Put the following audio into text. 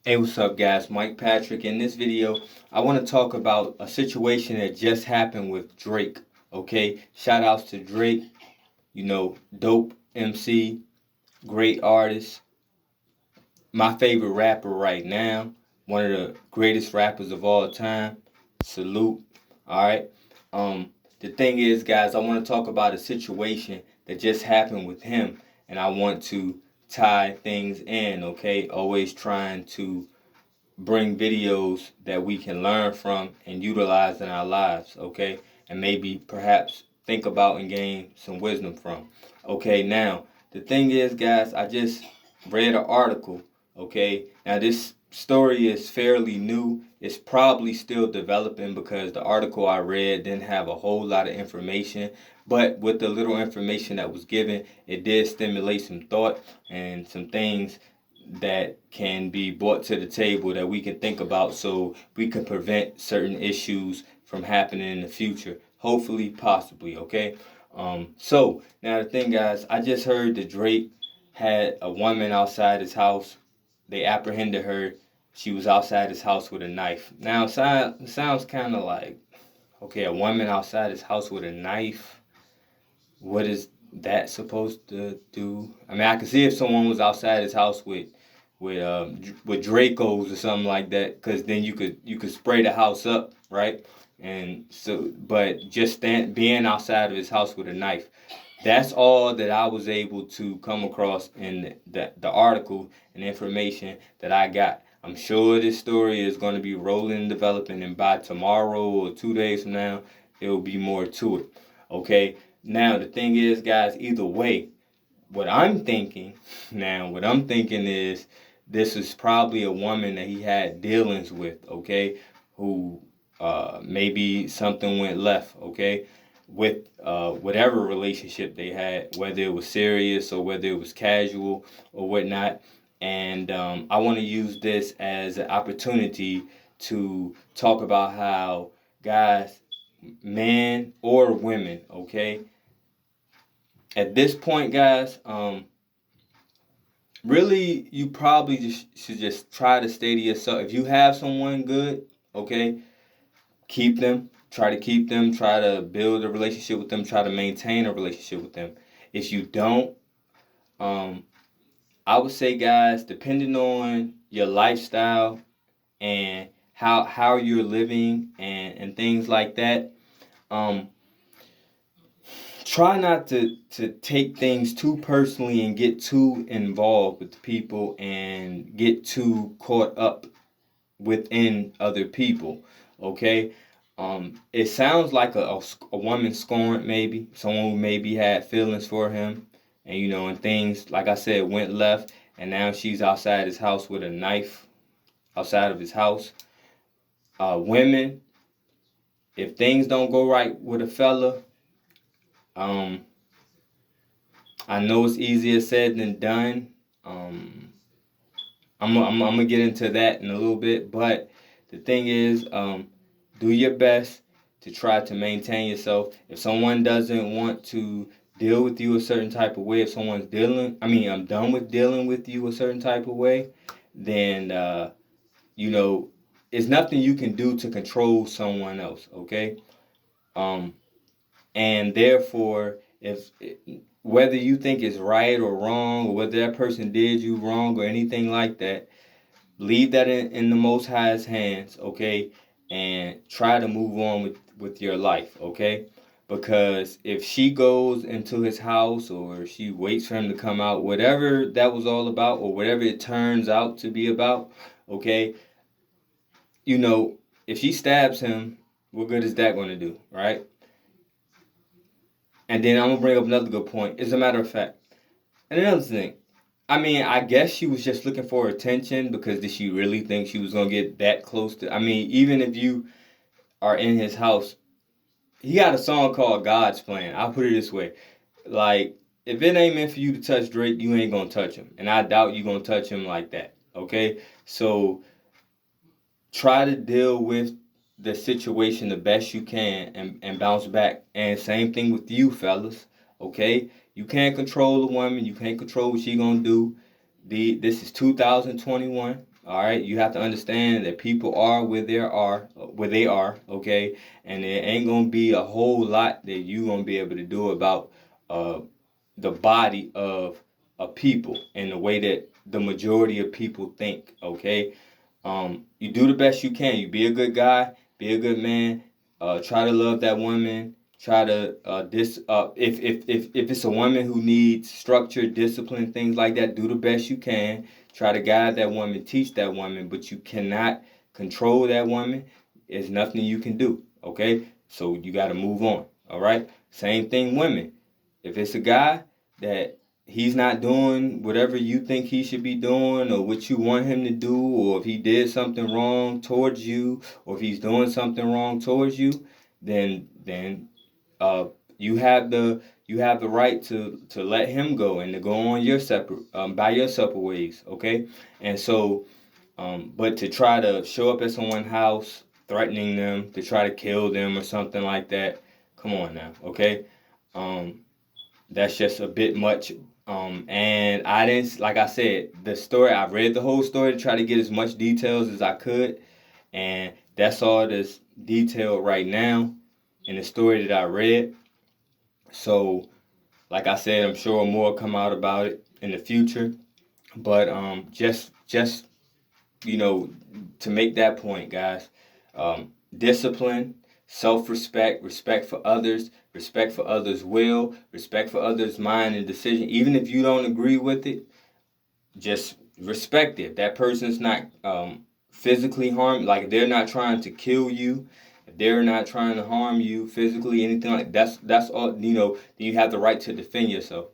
Hey, what's up, guys? Mike Patrick. In this video, I want to talk about a situation that just happened with Drake. Okay, shout outs to Drake. Dope MC, great artist, my favorite rapper right now, one of the greatest rappers of all time. Salute. All right. The thing is, guys, I want to talk about a situation that just happened with him, and I want to tie things in. Okay, always trying to bring videos that we can learn from and utilize in our lives, okay? And maybe perhaps think about and gain some wisdom from. Okay, now, the thing is, guys, I just read an article, okay? Now, this story is fairly new. It's probably still developing because the article I read didn't have a whole lot of information. But with the little information that was given, it did stimulate some thought and some things that can be brought to the table that we can think about so we can prevent certain issues from happening in the future. Hopefully, possibly, okay? So, now the thing, guys, I just heard that Drake had a woman outside his house. They apprehended her. She was outside his house with a knife. Now, it sounds kind of like, okay, a woman outside his house with a knife. What is that supposed to do? I mean, I could see if someone was outside his house with Dracos or something like that, because then you could spray the house up, right? And so, but just being outside of his house with a knife, that's all that I was able to come across in the article and information that I got. I'm sure this story is going to be rolling and developing, and by tomorrow or 2 days from now, there will be more to it. Okay. Now the thing is, guys, either way, what I'm thinking is this is probably a woman that he had dealings with, okay, who maybe something went left, okay, with whatever relationship they had, whether it was serious or whether it was casual or whatnot. And I want to use this as an opportunity to talk about how guys, men or women, okay, at this point, guys, really, you probably just should just try to stay to yourself. If you have someone good, okay, keep them. Try to keep them. Try to build a relationship with them. Try to maintain a relationship with them. If you don't, um, I would say, guys, depending on your lifestyle and how you're living and things like that, um, try not to take things too personally and get too involved with the people and get too caught up within other people. Okay. It sounds like a woman scorned, maybe someone who maybe had feelings for him, and and things like I said went left, and now she's outside his house with a knife outside of his house. Women, if things don't go right with a fella, um, I know it's easier said than done. Um, I'm gonna get into that in a little bit, but the thing is, do your best to try to maintain yourself. If someone doesn't want to deal with you a certain type of way, if someone's I'm done with dealing with you a certain type of way, then you know, it's nothing you can do to control someone else. Okay, um, and therefore, if whether you think it's right or wrong, or whether that person did you wrong or anything like that, leave that in the Most High's hands, okay, and try to move on with your life, okay? Because if she goes into his house or she waits for him to come out, whatever that was all about, or whatever it turns out to be about, okay, you know, if she stabs him, what good is that going to do, right? And then I'm gonna bring up another good point. As a matter of fact, and another thing, I mean, I guess she was just looking for attention, because did she really think she was gonna get that close to? I mean, even if you are in his house, he got a song called "God's Plan." I'll put it this way: like, if it ain't meant for you to touch Drake, you ain't gonna touch him, and I doubt you gonna touch him like that. Okay, so try to deal with the situation the best you can, and bounce back. And same thing with you, fellas. Okay, you can't control a woman. You can't control what she gonna do. This is 2021. All right, you have to understand that people are where they are, okay, and there ain't gonna be a whole lot that you gonna be able to do about uh, the body of a people and the way that the majority of people think, okay. You do the best you can. You be a good guy, be a good man. Try to love that woman. Try to if it's a woman who needs structure, discipline, things like that, do the best you can. Try to guide that woman, teach that woman, but you cannot control that woman. There's nothing you can do. Okay, so you got to move on. All right. Same thing, women. If it's a guy that he's not doing whatever you think he should be doing or what you want him to do, or if he did something wrong towards you, or if he's doing something wrong towards you, then uh you have the right to let him go and to go on your separate by your separate ways, okay. And so but to try to show up at someone's house threatening them to try to kill them or something like that, come on now, okay. um that's just a bit much. And I didn't, like I said, the story, I read the whole story to try to get as much details as I could. And that's all that's detailed right now in the story that I read. So, like I said, I'm sure more will come out about it in the future. But just to make that point, guys, discipline, self-respect, respect for others' will, respect for others' mind and decision. Even if you don't agree with it, just respect it. If that person's not physically harmed, like if they're not trying to kill you, if they're not trying to harm you physically, anything like that's all. Then you have the right to defend yourself.